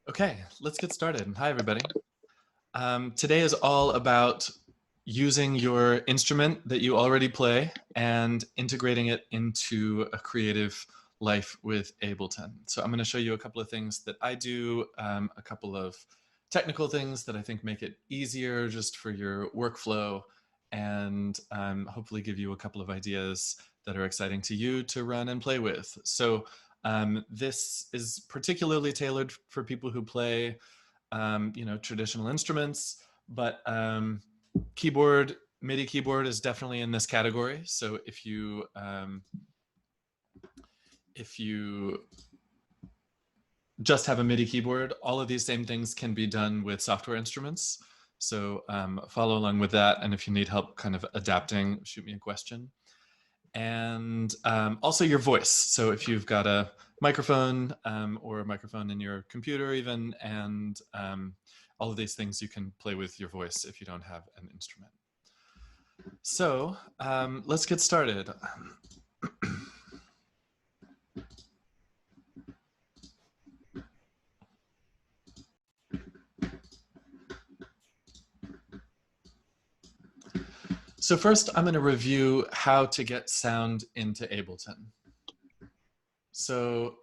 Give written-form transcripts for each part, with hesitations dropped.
Okay, let's get started. Hi, everybody. Today is all about using your instrument that you already play and integrating it into a creative life with Ableton. So I'm going to show you a couple of things that I do, a couple of technical things that I think make it easier just for your workflow, and hopefully give you a couple of ideas that are exciting to you to run and play with. So this is particularly tailored for people who play traditional instruments, but MIDI keyboard is definitely in this category. So if you just have a MIDI keyboard, all of these same things can be done with software instruments. So follow along with that. And if you need help kind of adapting, shoot me a question. And also your voice. So if you've got a microphone or a microphone in your computer even, and all of these things you can play with your voice if you don't have an instrument. So let's get started. So first, I'm going to review how to get sound into Ableton. So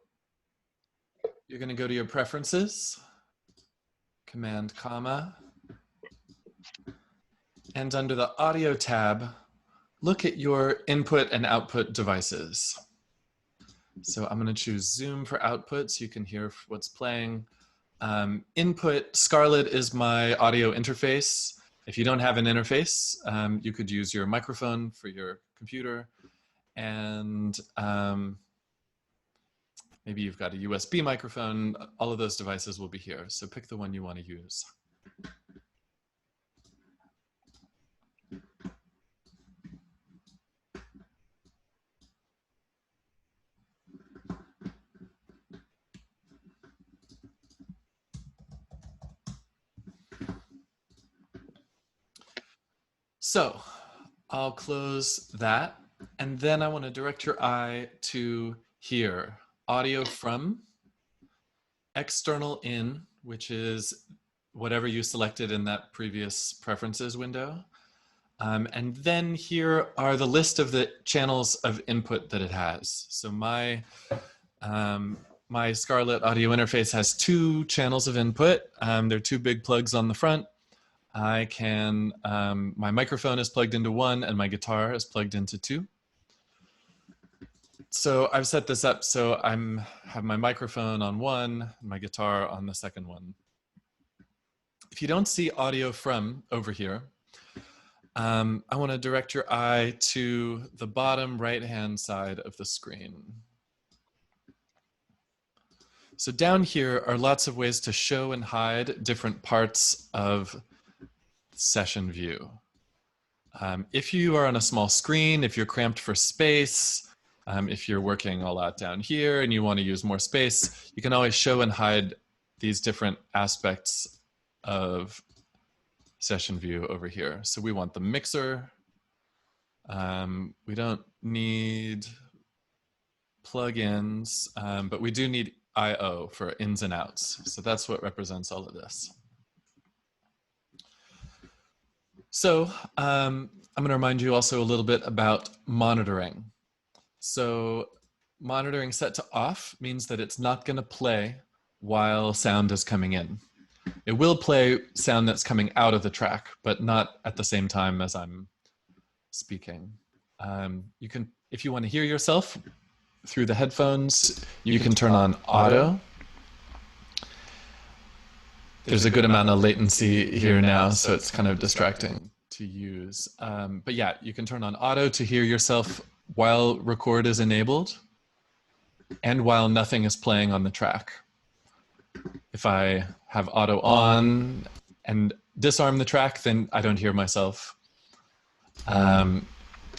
you're going to go to your preferences, Command, comma, and under the audio tab, look at your input and output devices. So I'm going to choose Zoom for output so you can hear what's playing. Input, Scarlett is my audio interface. If you don't have an interface, you could use your microphone for your computer, and maybe you've got a USB microphone. All of those devices will be here. So pick the one you want to use. So I'll close that, and then I want to direct your eye to here, audio from, external in, which is whatever you selected in that previous preferences window. And then here are the list of the channels of input that it has. So my Scarlett audio interface has 2 channels of input. There are 2 big plugs on the front. I can, my microphone is plugged into 1 and my guitar is plugged into 2. So I've set this up so I have my microphone on 1, and my guitar on the second one. If you don't see audio from over here, I want to direct your eye to the bottom right-hand side of the screen. So down here are lots of ways to show and hide different parts of session view. If you are on a small screen, if you're cramped for space, if you're working a lot down here and you want to use more space, you can always show and hide these different aspects of session view over here. So we want the mixer. We don't need plugins, but we do need I/O for ins and outs. So that's what represents all of this. So I'm going to remind you also a little bit about monitoring. So monitoring set to off means that it's not going to play while sound is coming in. It will play sound that's coming out of the track, but not at the same time as I'm speaking. You can, if you want to hear yourself through the headphones, you can turn on auto. There's a good amount of latency here now, so it's kind of distracting to use. But yeah, you can turn on auto to hear yourself while record is enabled and while nothing is playing on the track. If I have auto on and disarm the track, then I don't hear myself. And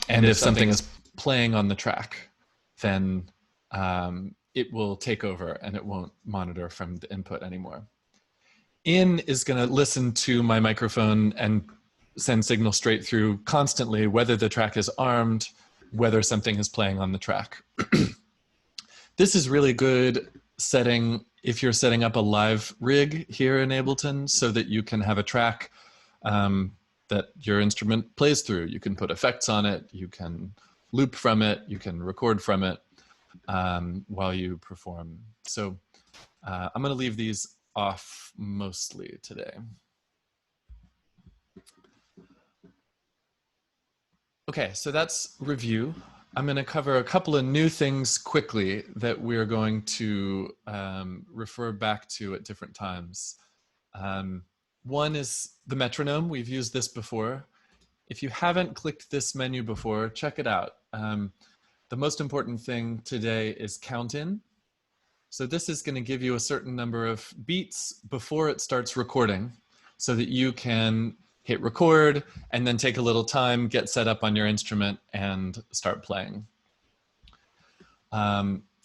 if something is playing on the track, then it will take over and it won't monitor from the input anymore. In is going to listen to my microphone and send signal straight through constantly, whether the track is armed, whether something is playing on the track. This is really good setting, if you're setting up a live rig here in Ableton so that you can have a track that your instrument plays through. You can put effects on it, you can loop from it, you can record from it while you perform. So I'm going to leave these off mostly today. Okay, so that's review. I'm going to cover a couple of new things quickly that we're going to refer back to at different times. One is the metronome. We've used this before. If you haven't clicked this menu before, check it out. The most important thing today is count in. So this is going to give you a certain number of beats before it starts recording so that you can hit record and then take a little time, get set up on your instrument and start playing.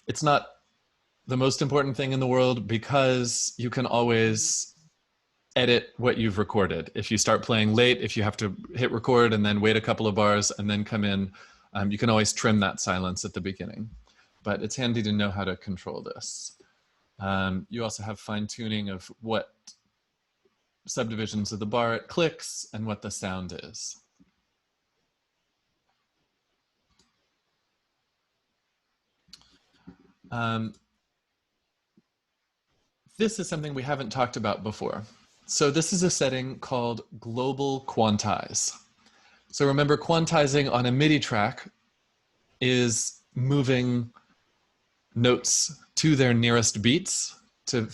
It's not the most important thing in the world because you can always edit what you've recorded. If you start playing late, if you have to hit record and then wait a couple of bars and then come in, you can always trim that silence at the beginning. But it's handy to know how to control this. You also have fine tuning of what subdivisions of the bar it clicks and what the sound is. This is something we haven't talked about before. So this is a setting called global quantize. So remember, quantizing on a MIDI track is moving notes to their nearest beats to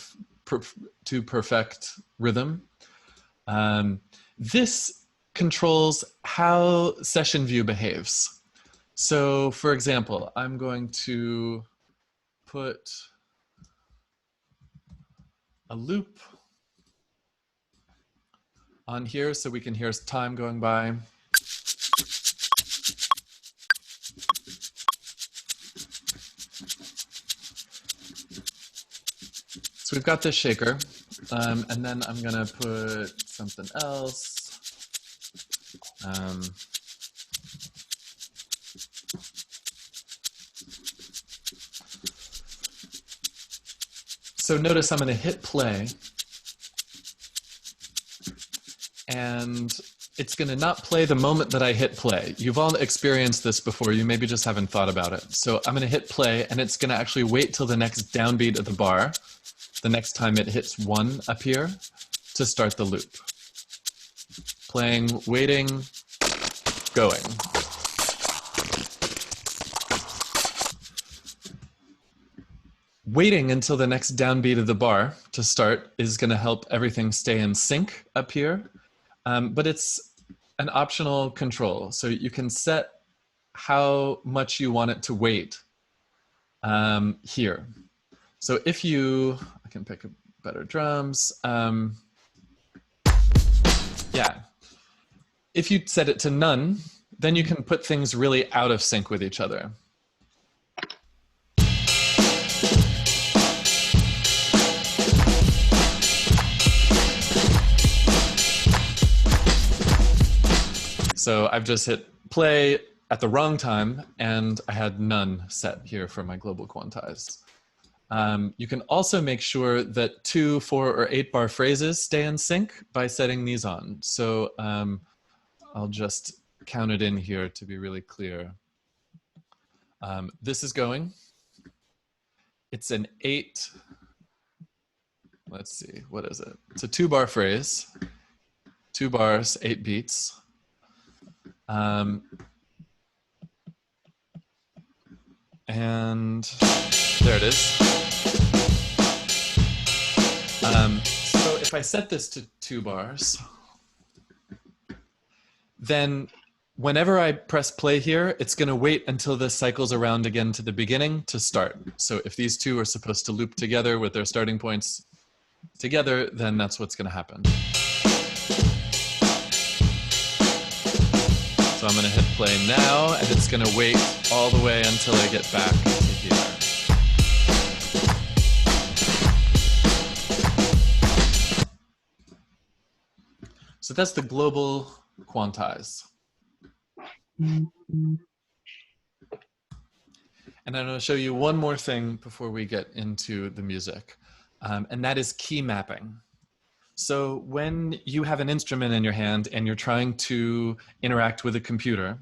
perfect rhythm. This controls how session view behaves. So for example, I'm going to put a loop on here so we can hear time going by. So we've got this shaker, and then I'm gonna put something else. So notice I'm gonna hit play, and it's going to not play the moment that I hit play. You've all experienced this before. You maybe just haven't thought about it. So I'm going to hit play, and it's going to actually wait till the next downbeat of the bar, the next time it hits 1 up here, to start the loop. Playing, waiting, going. Waiting until the next downbeat of the bar to start is going to help everything stay in sync up here. But it's an optional control. So you can set how much you want it to wait here. So if you, I can pick a better drums. Yeah. If you set it to none, then you can put things really out of sync with each other. So I've just hit play at the wrong time, and I had none set here for my global quantize. You can also make sure that 2, 4, or 8 bar phrases stay in sync by setting these on. So I'll just count it in here to be really clear. This is going. It's an 8, let's see, what is it? It's a 2 bar phrase, 2 bars, 8 beats. And there it is. So if I set this to 2 bars, then whenever I press play here, it's going to wait until this cycles around again to the beginning to start. So if these two are supposed to loop together with their starting points together, then that's what's going to happen. So I'm going to hit play now, and it's going to wait all the way until I get back to here. So that's the global quantize. And I'm going to show you one more thing before we get into the music, and that is key mapping. So when you have an instrument in your hand and you're trying to interact with a computer,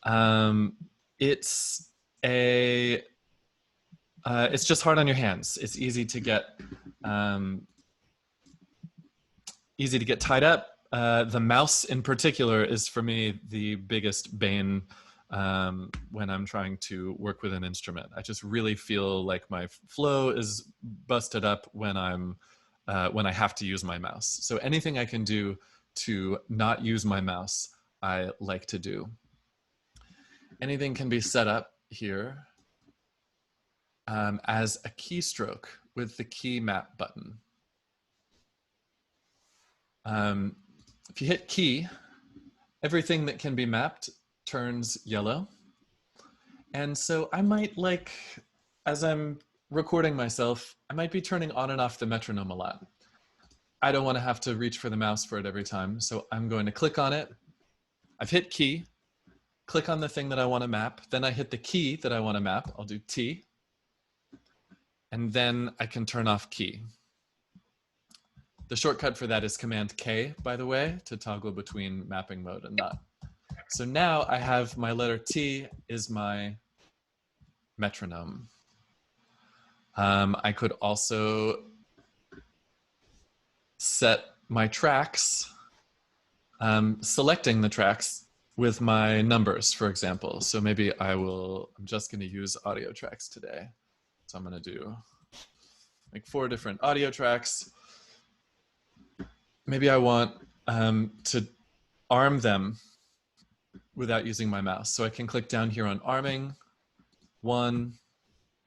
um, it's a it's just hard on your hands. It's um, easy to get tied up. The mouse in particular is for me the biggest bane when I'm trying to work with an instrument. I just really feel like my flow is busted up when I have to use my mouse. So anything I can do to not use my mouse, I like to do. Anything can be set up here as a keystroke with the key map button. If you hit key, everything that can be mapped turns yellow. And so I might as I'm recording myself, I might be turning on and off the metronome a lot. I don't want to have to reach for the mouse for it every time. So I'm going to click on it. I've hit key, click on the thing that I want to map. Then I hit the key that I want to map. I'll do T. And then I can turn off key. The shortcut for that is Command K, by the way, to toggle between mapping mode and not. So now I have my letter T is my metronome. I could also set my tracks, selecting the tracks with my numbers, for example. So maybe I'm just going to use audio tracks today. So I'm going to do like 4 different audio tracks. Maybe I want to arm them without using my mouse. So I can click down here on arming, 1,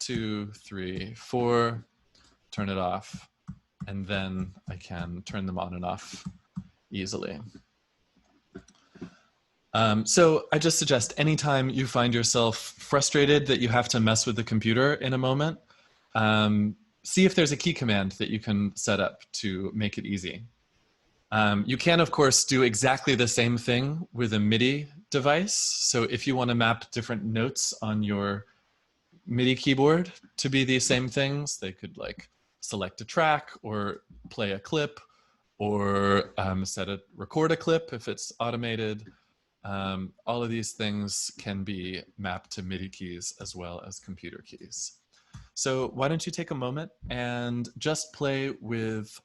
2, 3, 4, turn it off, and then I can turn them on and off easily. So I just suggest anytime you find yourself frustrated that you have to mess with the computer in a moment, see if there's a key command that you can set up to make it easy. You can, of course, do exactly the same thing with a MIDI device. So if you want to map different notes on your MIDI keyboard to be these same things, they could like select a track or play a clip or record a clip if it's automated. All of these things can be mapped to MIDI keys as well as computer keys. So why don't you take a moment and just play with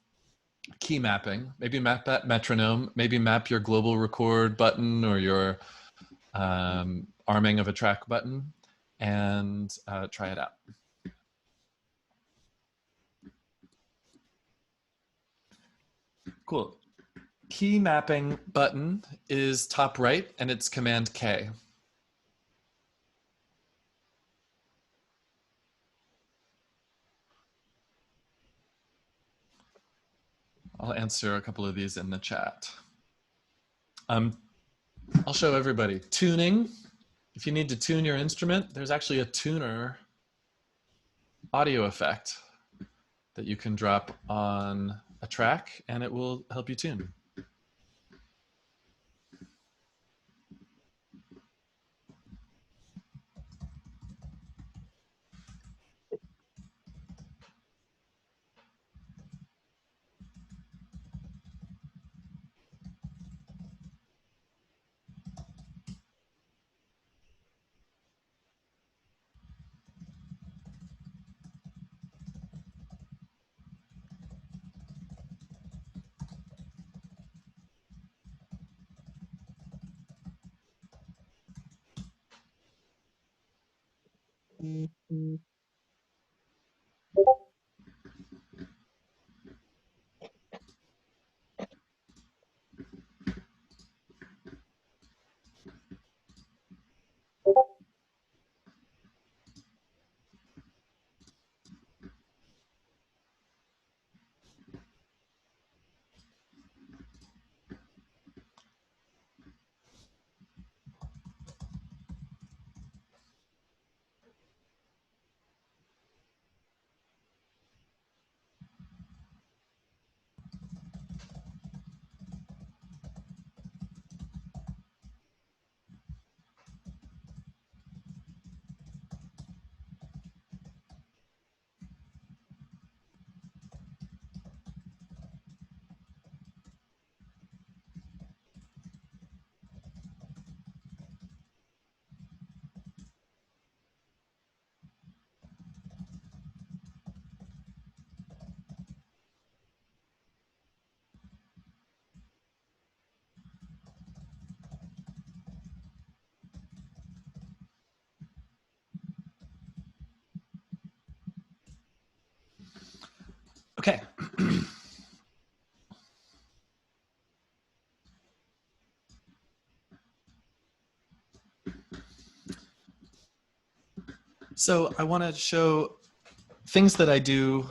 key mapping, maybe map that metronome, maybe map your global record button or your arming of a track button, and try it out. Cool. Key mapping button is top right and it's Command K. I'll answer a couple of these in the chat. I'll show everybody. Tuning. If you need to tune your instrument, there's actually a tuner audio effect that you can drop on a track and it will help you tune. So I want to show things that I do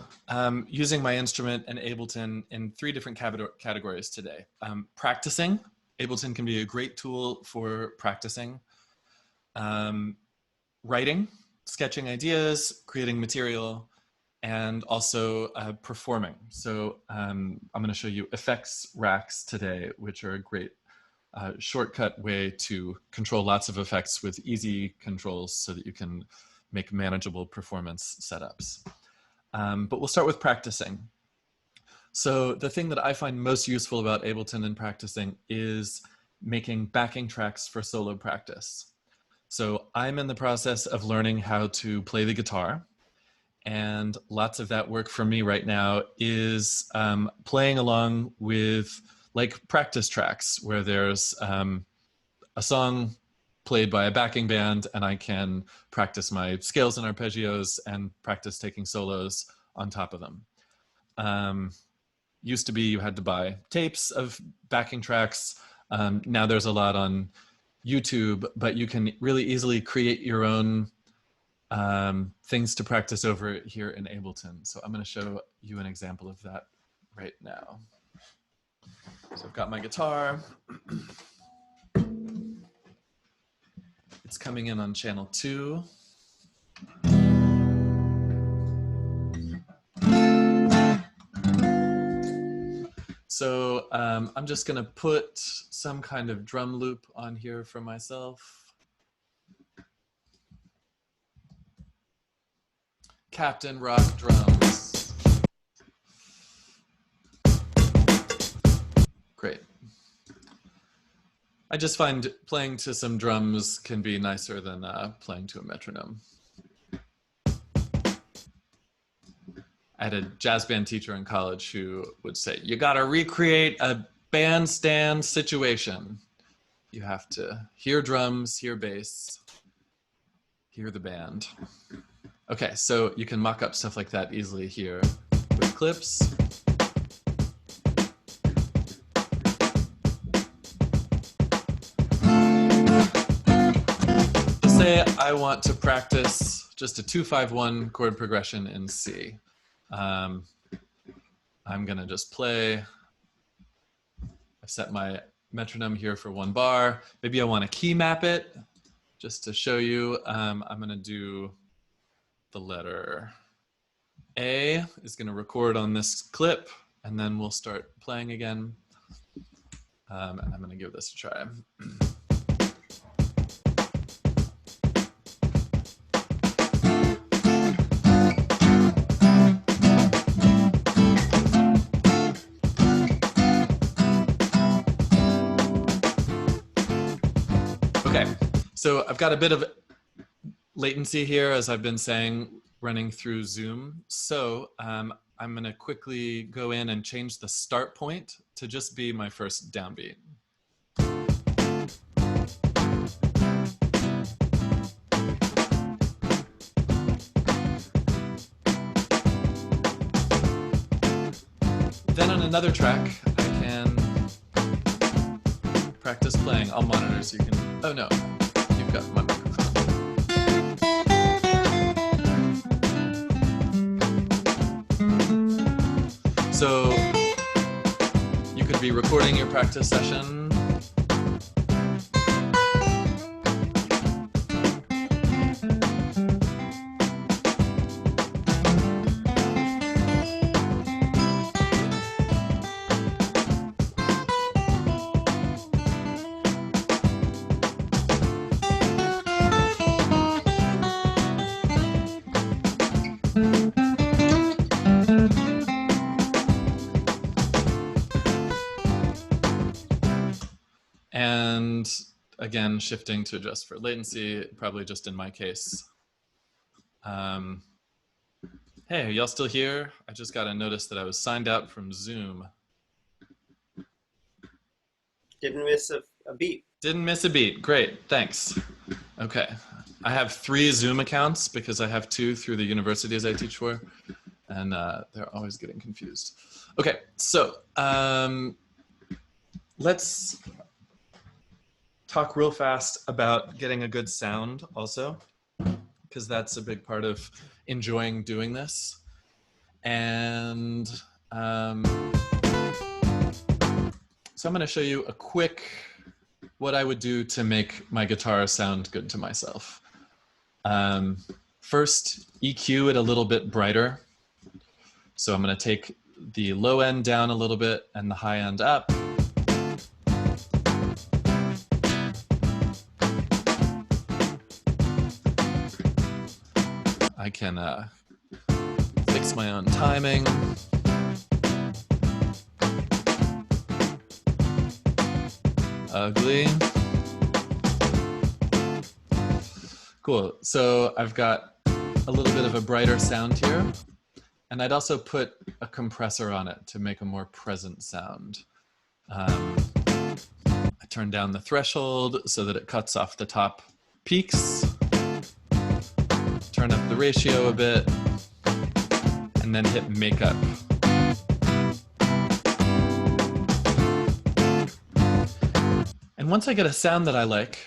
using my instrument and Ableton in 3 different categories today. Practicing. Ableton can be a great tool for practicing. Writing, sketching ideas, creating material, and also performing. So I'm going to show you effects racks today, which are a great shortcut way to control lots of effects with easy controls so that you can make manageable performance setups. But we'll start with practicing. So the thing that I find most useful about Ableton and practicing is making backing tracks for solo practice. So I'm in the process of learning how to play the guitar, and lots of that work for me right now is playing along with like practice tracks where there's a song played by a backing band and I can practice my scales and arpeggios and practice taking solos on top of them. Used to be you had to buy tapes of backing tracks. Now there's a lot on YouTube, but you can really easily create your own things to practice over here in Ableton. So I'm going to show you an example of that right now. So I've got my guitar. It's coming in on channel 2. So I'm just going to put some kind of drum loop on here for myself. Captain Rock drums. Great. I just find playing to some drums can be nicer than playing to a metronome. I had a jazz band teacher in college who would say, you got to recreate a bandstand situation. You have to hear drums, hear bass, hear the band. Okay, so you can mock up stuff like that easily here with clips. Say I want to practice just a 2-5-1 chord progression in C. I'm gonna just play. I've set my metronome here for 1 bar. Maybe I want to key map it just to show you. I'm gonna do the letter A is gonna record on this clip, and then we'll start playing again. And I'm gonna give this a try. Okay, so I've got a bit of latency here, as I've been saying, running through Zoom. So I'm gonna quickly go in and change the start point to just be my first downbeat. Then on another track, I can practice playing. I'll monitor so you can, oh no, you've got my microphone. So you could be recording your practice session. And again, shifting to adjust for latency, probably just in my case. Hey, are y'all still here? I just got a notice that I was signed out from Zoom. Didn't miss a beat. Didn't miss a beat. Great, thanks. Okay, I have 3 Zoom accounts because I have 2 through the universities I teach for. and they're always getting confused. Okay, so let's talk real fast about getting a good sound also, because that's a big part of enjoying doing this. And so I'm going to show you a quick what I would do to make my guitar sound good to myself. First, EQ it a little bit brighter. So I'm going to take the low end down a little bit and the high end up. I can fix my own timing. Ugly. Cool. So I've got a little bit of a brighter sound here. And I'd also put a compressor on it to make a more present sound. I turn down the threshold so that it cuts off the top peaks. Turn up the ratio a bit, and then hit makeup. And once I get a sound that I like,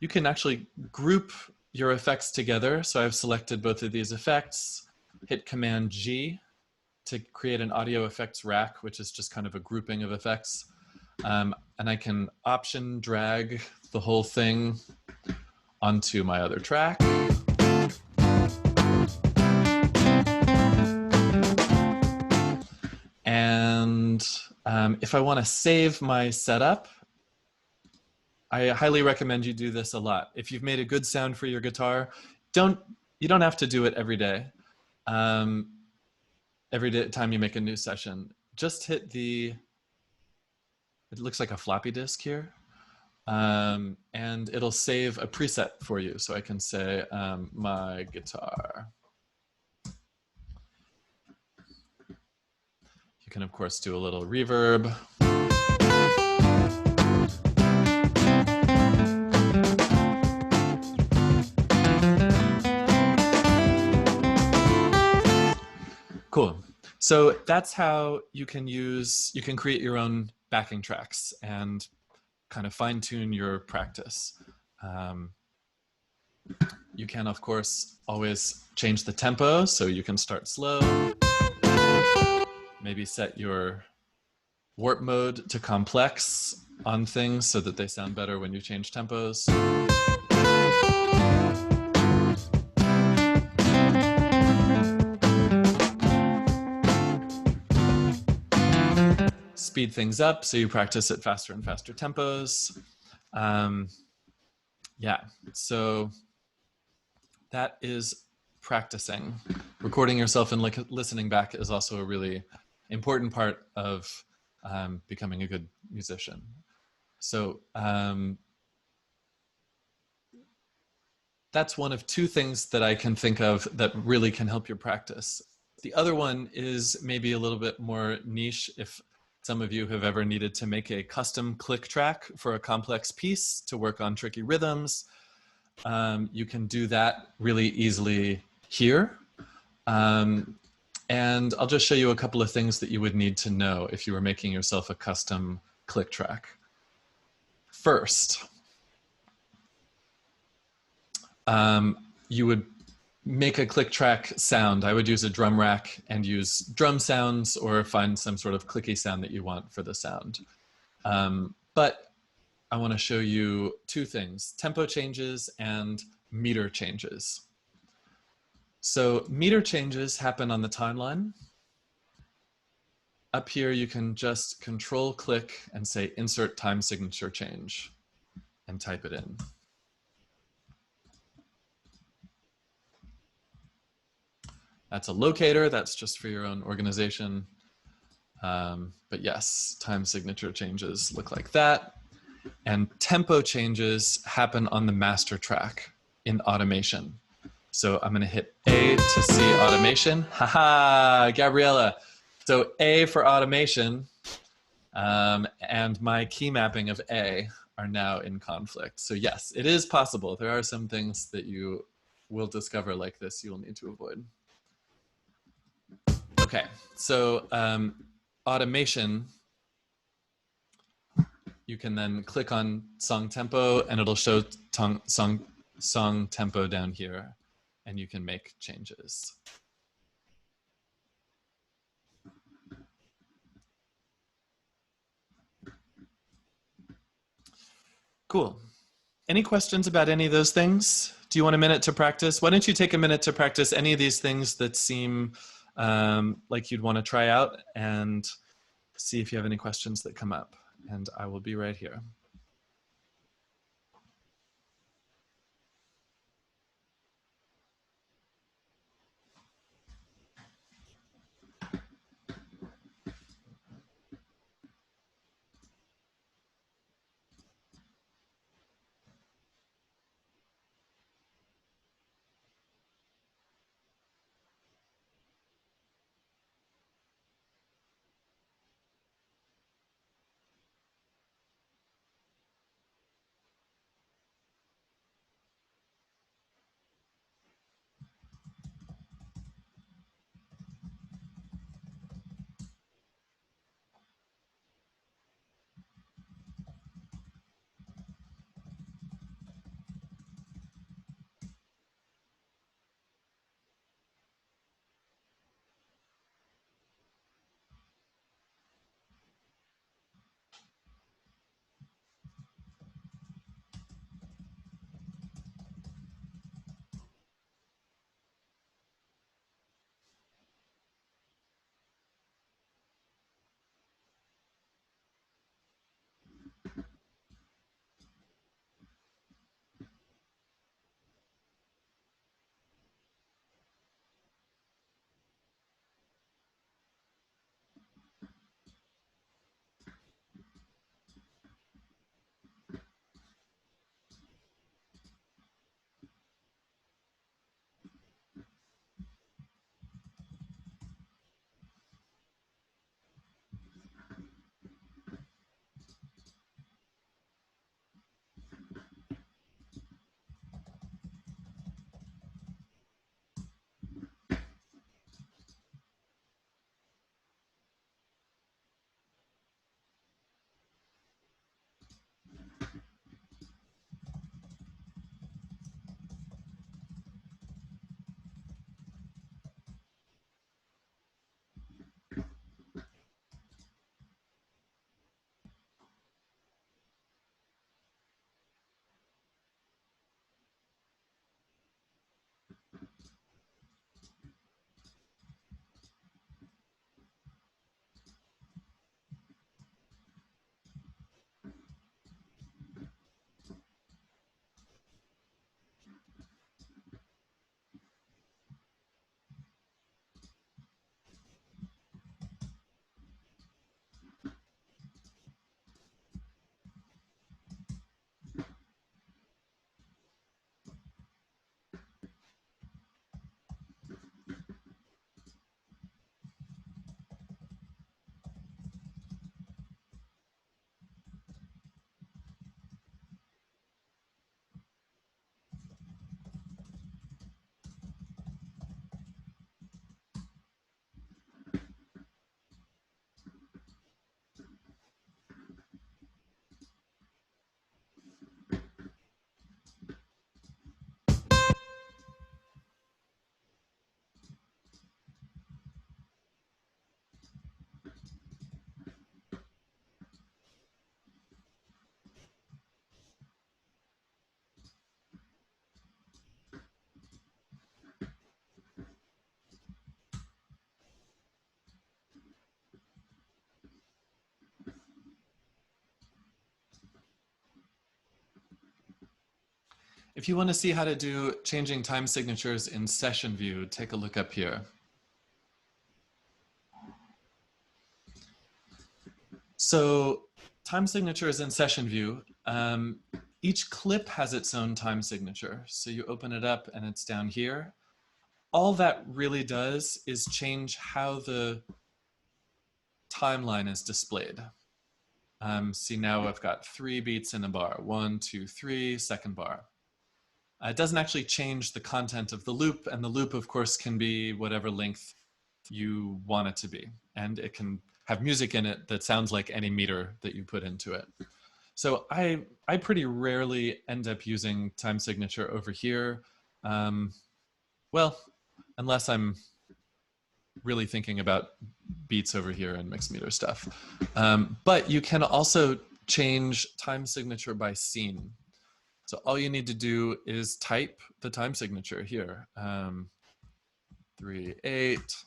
you can actually group your effects together. So I've selected both of these effects, hit Command G to create an audio effects rack, which is just kind of a grouping of effects. And I can option drag the whole thing onto my other track. And if I want to save my setup, I highly recommend you do this a lot. If you've made a good sound for your guitar, you don't have to do it every day. Every time you make a new session, just hit it looks like a floppy disk here, and it'll save a preset for you. So I can say my guitar. You can of course do a little reverb. Cool. So that's how you can create your own backing tracks and kind of fine tune your practice. You can, of course, always change the tempo. So you can start slow, maybe set your warp mode to complex on things so that they sound better when you change tempos. Speed things up so you practice at faster and faster tempos. Yeah, so that is practicing. Recording yourself and listening back is also a really important part of becoming a good musician. So that's one of two things that I can think of that really can help your practice. The other one is maybe a little bit more niche. If some of you have ever needed to make a custom click track for a complex piece to work on tricky rhythms, you can do that really easily here. And I'll just show you a couple of things that you would need to know if you were making yourself a custom click track. First, you would make a click track sound. I would use a drum rack and use drum sounds or find some sort of clicky sound that you want for the sound. But I want to show you two things: tempo changes and meter changes. So meter changes happen on the timeline. Up here, you can just control click and say insert time signature change and type it in. That's a locator. That's just for your own organization. But yes, time signature changes look like that. And tempo changes happen on the master track in automation. So I'm going to hit A to see automation. Haha, Gabriella. So A for automation and my key mapping of A are now in conflict. So yes, it is possible. There are some things that you will discover like this you will need to avoid. Okay, so automation, you can then click on song tempo and it'll show song tempo down here, and you can make changes. Cool. Any questions about any of those things? Do you want a minute to practice? Why don't you take a minute to practice any of these things that seem like you'd want to try out, and see if you have any questions that come up. And I will be right here. If you want to see how to do changing time signatures in session view, take a look up here. So time signatures in session view, each clip has its own time signature. So you open it up and it's down here. All that really does is change how the timeline is displayed. See, now I've got 3 beats in a bar. 1, 2, 3, second bar. It doesn't actually change the content of the loop, and the loop, of course, can be whatever length you want it to be. And it can have music in it that sounds like any meter that you put into it. So I pretty rarely end up using time signature over here. Well, unless I'm really thinking about beats over here and mixed meter stuff. But you can also change time signature by scene. So all you need to do is type the time signature here. 3/8,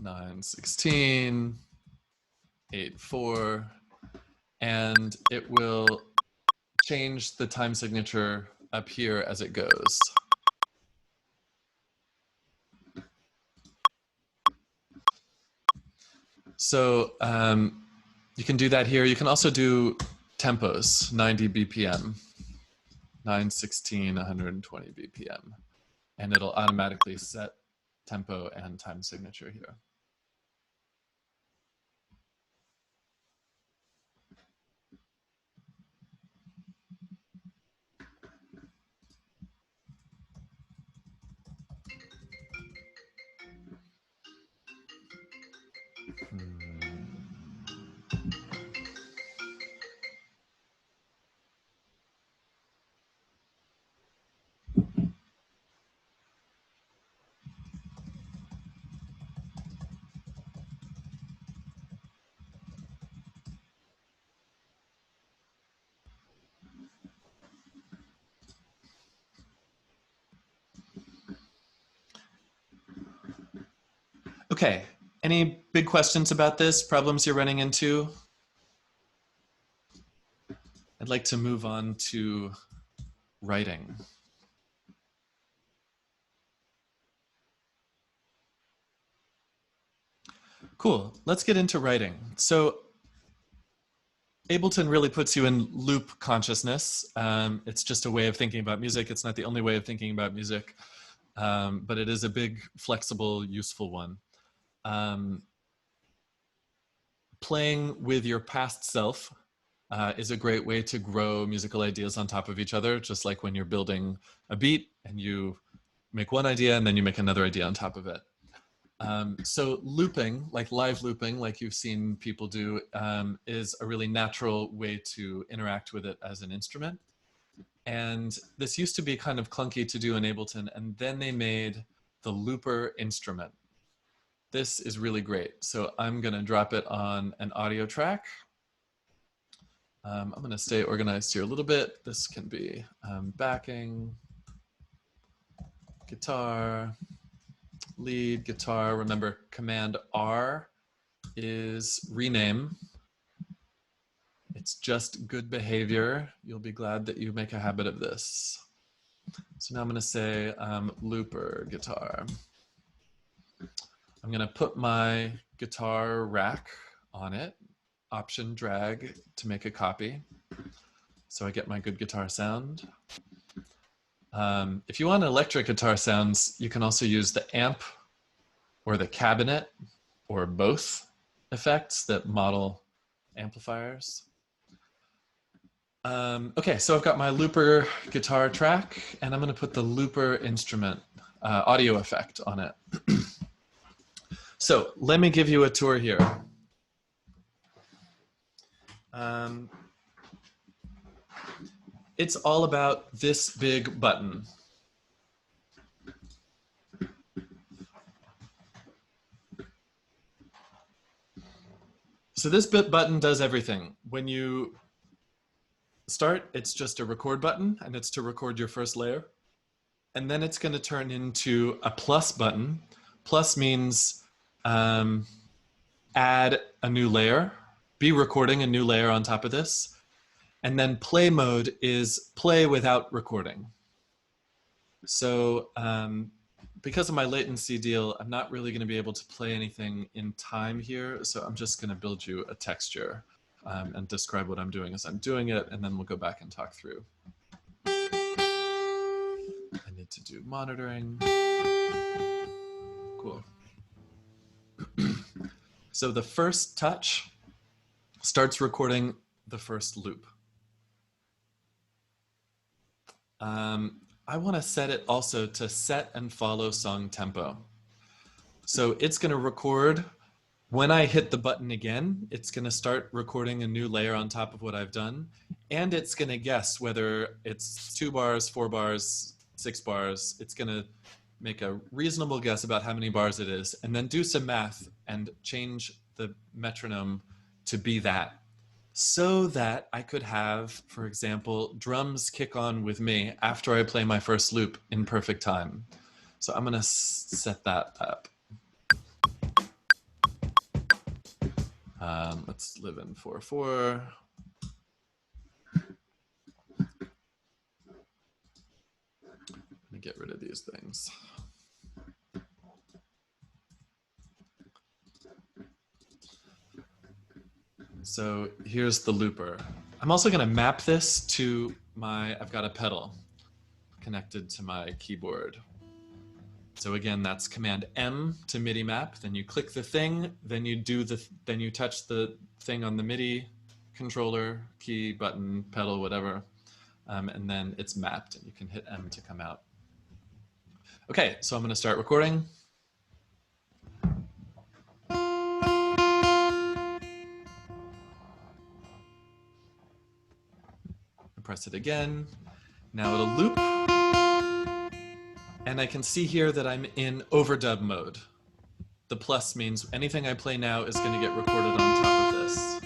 9/16, 8/4, and it will change the time signature up here as it goes. So you can do that here. You can also do tempos, 90 BPM, 9/16, 120 BPM, and it'll automatically set tempo and time signature here. Okay, any big questions about this? Problems you're running into? I'd like to move on to writing. Cool, let's get into writing. So Ableton really puts you in loop consciousness. It's just a way of thinking about music. It's not the only way of thinking about music, but it is a big, flexible, useful one. Playing with your past self is a great way to grow musical ideas on top of each other, just like when you're building a beat and you make one idea and then you make another idea on top of it. So looping, like live looping, like you've seen people do, is a really natural way to interact with it as an instrument. And this used to be kind of clunky to do in Ableton, and then they made the looper instrument. This is really great. So I'm gonna drop it on an audio track. I'm gonna stay organized here a little bit. This can be backing, guitar, lead, guitar. Remember, Command R is rename. It's just good behavior. You'll be glad that you make a habit of this. So now I'm gonna say looper guitar. I'm gonna put my guitar rack on it, Option drag to make a copy. So I get my good guitar sound. If you want electric guitar sounds, you can also use the amp or the cabinet or both effects that model amplifiers. Okay, so I've got my looper guitar track and I'm gonna put the looper instrument audio effect on it. So let me give you a tour here. It's all about this big button. So this button does everything. When you start, it's just a record button, and it's to record your first layer. And then it's going to turn into a plus button. Plus means add a new layer, be recording a new layer on top of this. And then play mode is play without recording. So because of my latency deal, I'm not really going to be able to play anything in time here. So I'm just going to build you a texture and describe what I'm doing as I'm doing it. And then we'll go back and talk through. I need to do monitoring. Cool. So the first touch starts recording the first loop. I want to set it also to set and follow song tempo. So it's going to record when I hit the button again, it's going to start recording a new layer on top of what I've done. And it's going to guess whether it's 2 bars, 4 bars, 6 bars. It's going to make a reasonable guess about how many bars it is, and then do some math and change the metronome to be that, so that I could have, for example, drums kick on with me after I play my first loop in perfect time. So I'm going to set that up. Let's live in 4/4. Let me get rid of these things. So here's the looper. I'm also going to map this to I've got a pedal connected to my keyboard. So again, that's Command M to MIDI map. Then you click the thing, then you touch the thing on the MIDI controller, key, button, pedal, whatever, and then it's mapped, and you can hit M to come out. Okay, so I'm going to start recording. Press it again. Now it'll loop. And I can see here that I'm in overdub mode. The plus means anything I play now is going to get recorded on top of this.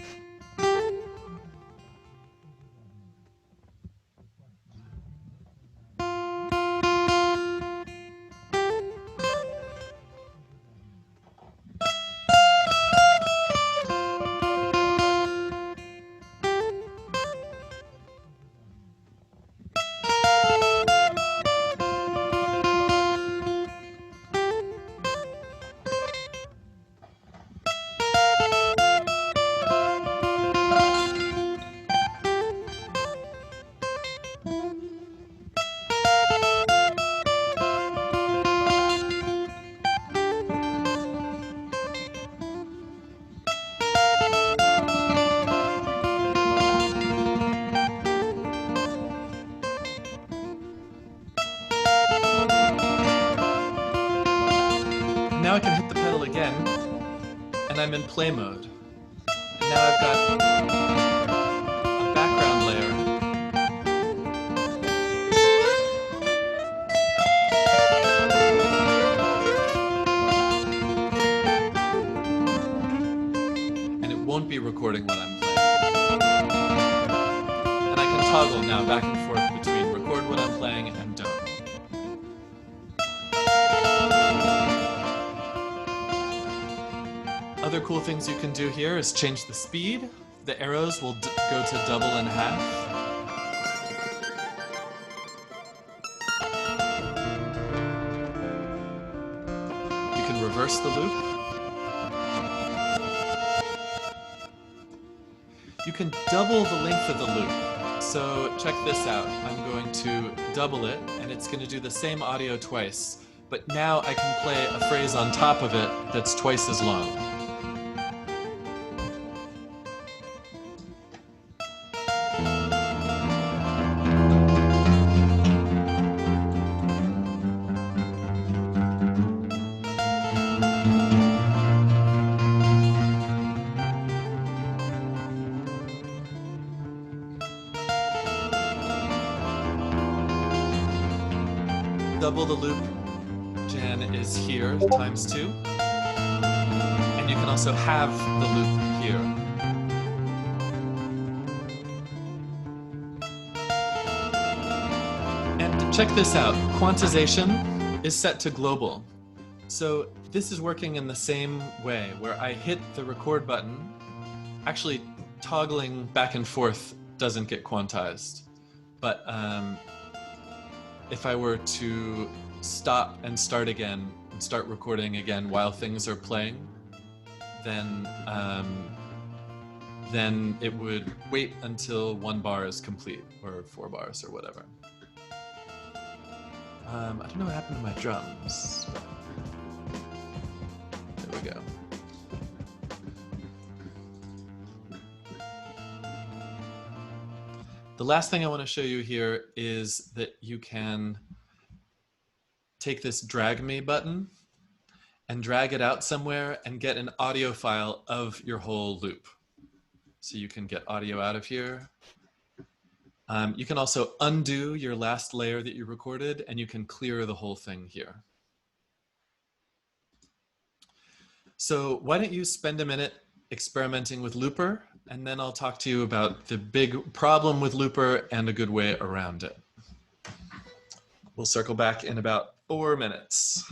Now I can hit the pedal again, and I'm in play mode. And now I've got a background layer. And it won't be recording what I'm playing. And I can toggle now back and forth between record what I'm playing and don't. Other cool things you can do here is change the speed. The arrows will go to double and half. You can reverse the loop. You can double the length of the loop. So check this out. I'm going to double it, and it's going to do the same audio twice. But now I can play a phrase on top of it that's twice as long. Double the loop, Jan, is here, ×2. And you can also have the loop here. And check this out, quantization is set to global. So this is working in the same way, where I hit the record button. Actually, toggling back and forth doesn't get quantized. But if I were to stop and start again, and start recording again while things are playing, then it would wait until 1 bar is complete, or 4 bars, or whatever. I don't know what happened to my drums. There we go. The last thing I want to show you here is that you can take this drag me button and drag it out somewhere and get an audio file of your whole loop. So you can get audio out of here. You can also undo your last layer that you recorded, and you can clear the whole thing here. So why don't you spend a minute experimenting with Looper, and then I'll talk to you about the big problem with Looper and a good way around it. We'll circle back in about 4 minutes.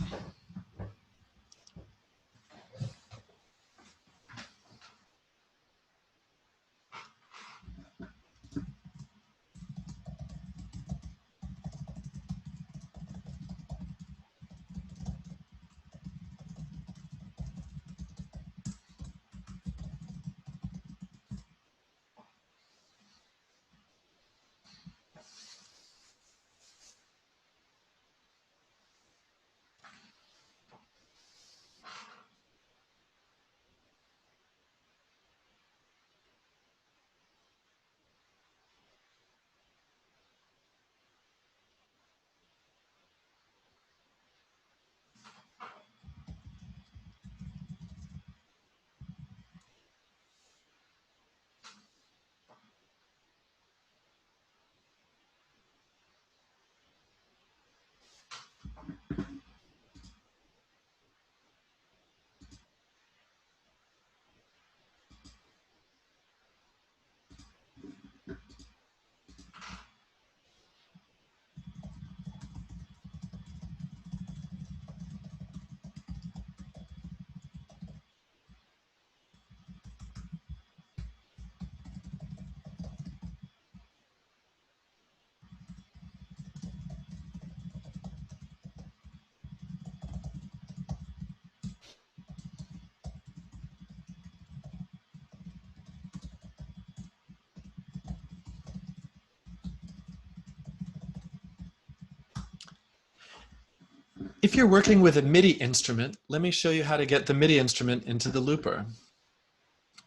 If you're working with a MIDI instrument, let me show you how to get the MIDI instrument into the looper.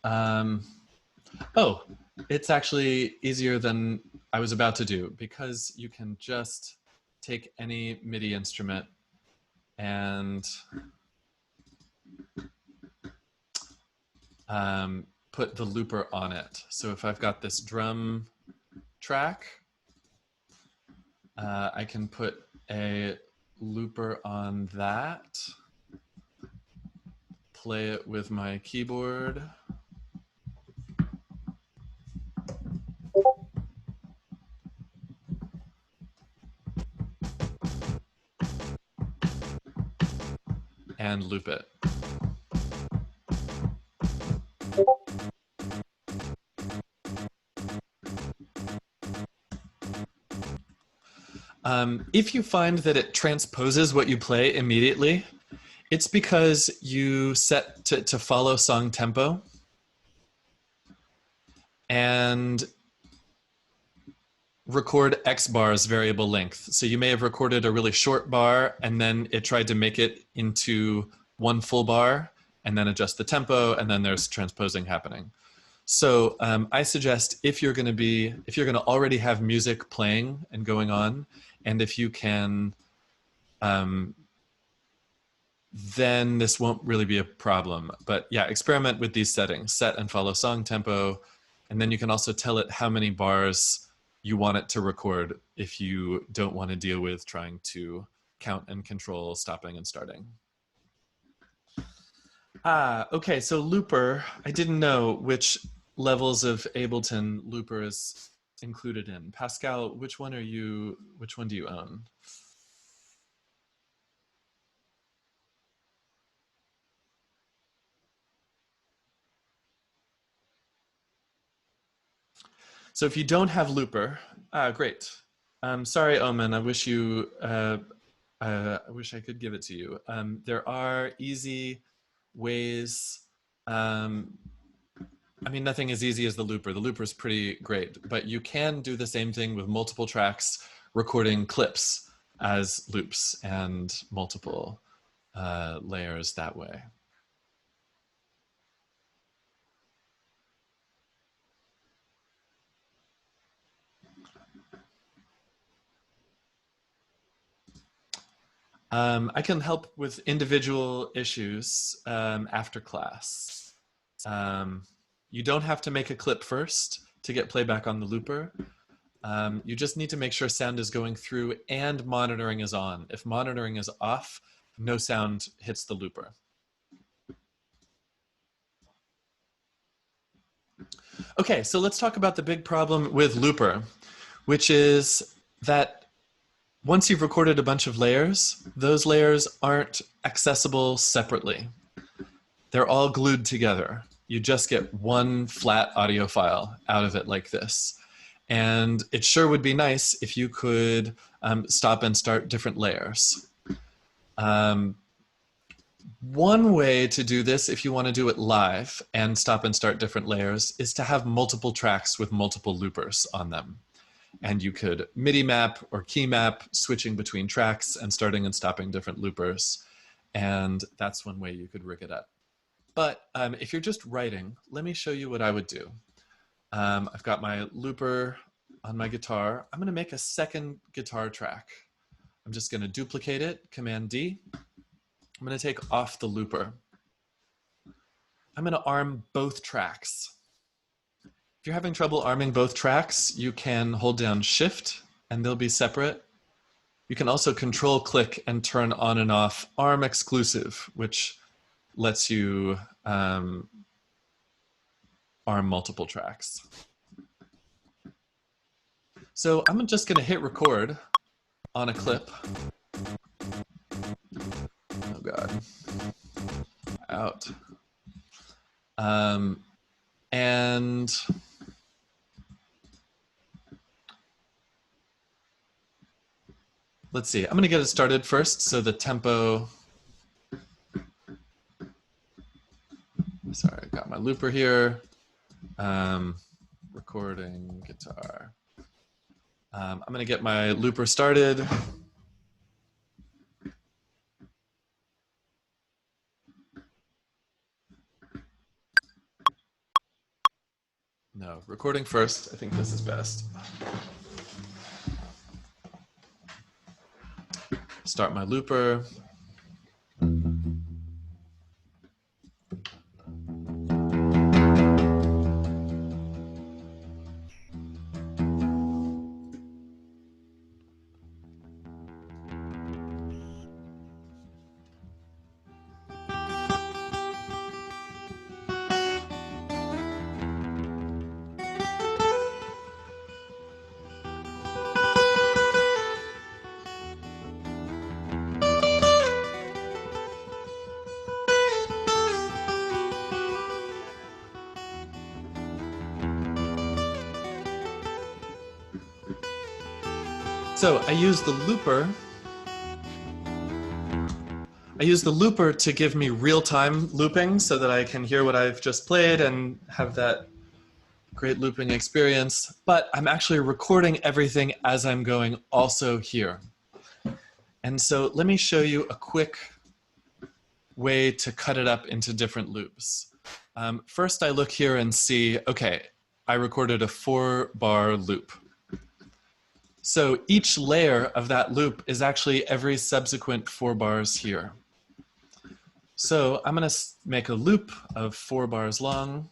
Oh, it's actually easier than I was about to do, because you can just take any MIDI instrument and put the looper on it. So if I've got this drum track, I can put a looper on that, play it with my keyboard. And loop it. If you find that it transposes what you play immediately, it's because you set to follow song tempo, and record X bars variable length. So you may have recorded a really short bar, and then it tried to make it into one full bar, and then adjust the tempo, and then there's transposing happening. So I suggest if you're going to already have music playing and going on, and if you can, then this won't really be a problem. But yeah, experiment with these settings, set and follow song tempo, and then you can also tell it how many bars you want it to record if you don't want to deal with trying to count and control stopping and starting. Okay, so Looper, I didn't know which levels of Ableton Looper is included in. Pascal, which one do you own? So if you don't have Looper, great. Sorry, Omen, I wish I could give it to you. There are easy ways. I mean, nothing as easy as the looper. The looper is pretty great, but you can do the same thing with multiple tracks, recording clips as loops and multiple layers that way. I can help with individual issues after class. You don't have to make a clip first to get playback on the looper. You just need to make sure sound is going through and monitoring is on. If monitoring is off, no sound hits the looper. Okay, so let's talk about the big problem with looper, which is that once you've recorded a bunch of layers, those layers aren't accessible separately. They're all glued together. You just get one flat audio file out of it like this. And it sure would be nice if you could stop and start different layers. One way to do this, if you want to do it live and stop and start different layers, is to have multiple tracks with multiple loopers on them. And you could MIDI map or key map, switching between tracks and starting and stopping different loopers. And that's one way you could rig it up. But if you're just writing, let me show you what I would do. I've got my looper on my guitar. I'm going to make a second guitar track. I'm just going to duplicate it, Command D. I'm going to take off the looper. I'm going to arm both tracks. If you're having trouble arming both tracks, you can hold down Shift and they'll be separate. You can also Control click and turn on and off arm exclusive, which lets you arm multiple tracks. So I'm just going to hit record on a clip. Oh God. Out. And let's see, I'm going to get it started first. So the tempo, sorry, I got my looper here. Recording guitar. I'm going to get my looper started. No, recording first. I think this is best. Start my looper. So I use the looper. To give me real-time looping so that I can hear what I've just played and have that great looping experience. But I'm actually recording everything as I'm going also here. And so let me show you a quick way to cut it up into different loops. First, I look here and see, okay, I recorded a 4-bar loop. So each layer of that loop is actually every subsequent 4 bars here. So I'm going to make a loop of 4 bars long.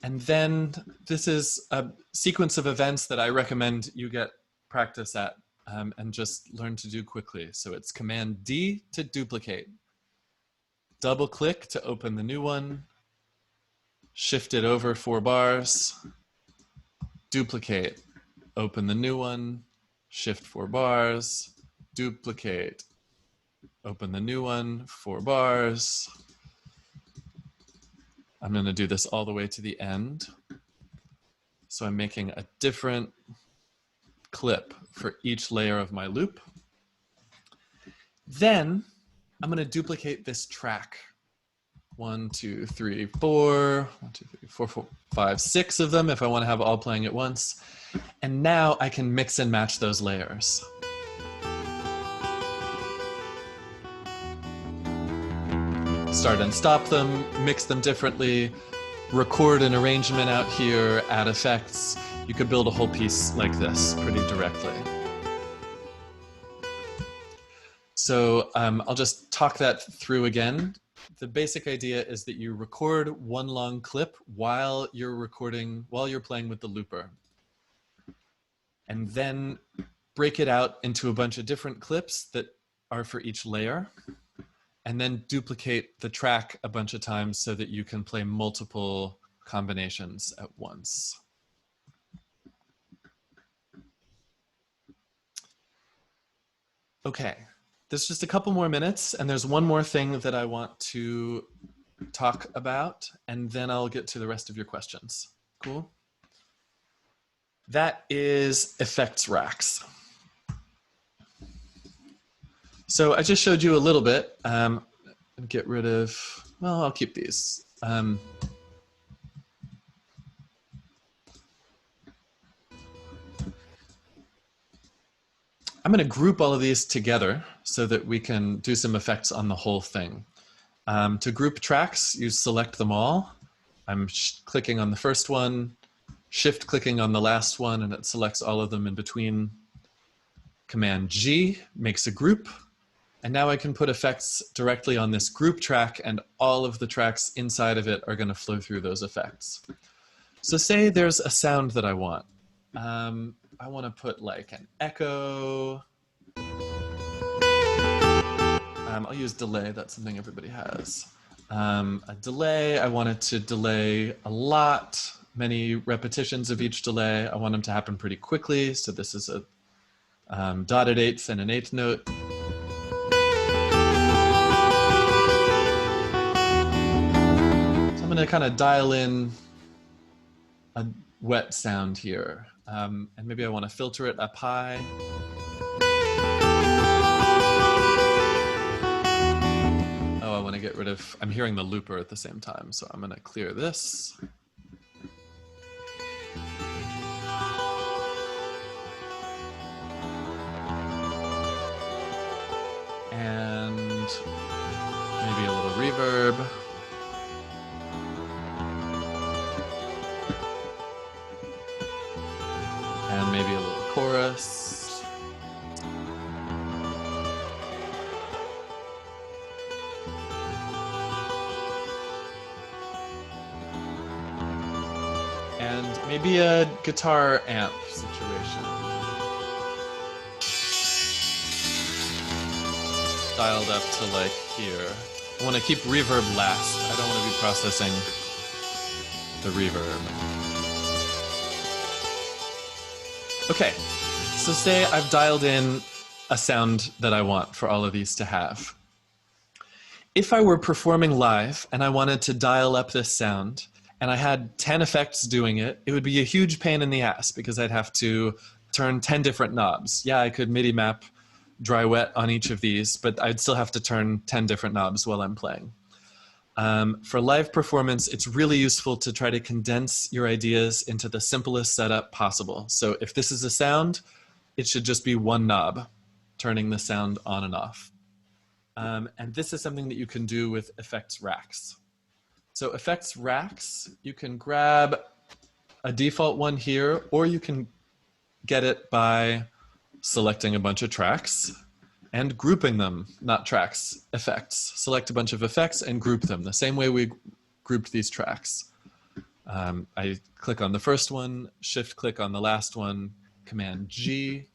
And then this is a sequence of events that I recommend you get practice at and just learn to do quickly. So it's Command D to duplicate. Double click to open the new one. Shift it over 4 bars. Duplicate, open the new one, shift 4 bars, duplicate, open the new one, 4 bars. I'm going to do this all the way to the end. So I'm making a different clip for each layer of my loop. Then I'm going to duplicate this track. 1, 2, 3, 4, 1, 2, 3, 4, 4, 5, 6 of them if I want to have all playing at once. And now I can mix and match those layers. Start and stop them, mix them differently, record an arrangement out here, add effects. You could build a whole piece like this pretty directly. So I'll just talk that through again. The basic idea is that you record one long clip while you're playing with the looper. And then break it out into a bunch of different clips that are for each layer. And then duplicate the track a bunch of times so that you can play multiple combinations at once. Okay, there's just a couple more minutes, and there's one more thing that I want to talk about, and then I'll get to the rest of your questions. Cool? That is effects racks. So I just showed you a little bit. Get rid of, well, I'll keep these. I'm going to group all of these together so that we can do some effects on the whole thing. To group tracks, you select them all. I'm clicking on the first one, shift clicking on the last one, and it selects all of them in between. Command G makes a group. And now I can put effects directly on this group track, and all of the tracks inside of it are going to flow through those effects. So say there's a sound that I want. I want to put like an echo. I'll use delay. That's something everybody has. A delay. I want it to delay a lot, many repetitions of each delay. I want them to happen pretty quickly. So this is a dotted eighth and an eighth note. So I'm going to kind of dial in a wet sound here. And maybe I want to filter it up high. Oh, I want to get rid of, I'm hearing the looper at the same time, so I'm going to clear this. And maybe a little reverb. And maybe a little chorus. And maybe a guitar amp situation. Dialed up to like here. I want to keep reverb last. I don't want to be processing the reverb. Okay, so say I've dialed in a sound that I want for all of these to have. If I were performing live and I wanted to dial up this sound and I had 10 effects doing it, it would be a huge pain in the ass because I'd have to turn 10 different knobs. Yeah, I could MIDI map dry wet on each of these, but I'd still have to turn 10 different knobs while I'm playing. For live performance, it's really useful to try to condense your ideas into the simplest setup possible. So if this is a sound, it should just be one knob, turning the sound on and off. And this is something that you can do with effects racks. So effects racks, you can grab a default one here, or you can get it by selecting a bunch of tracks and grouping them, not tracks, effects. Select a bunch of effects and group them, the same way we grouped these tracks. I click on the first one, shift click on the last one, Command G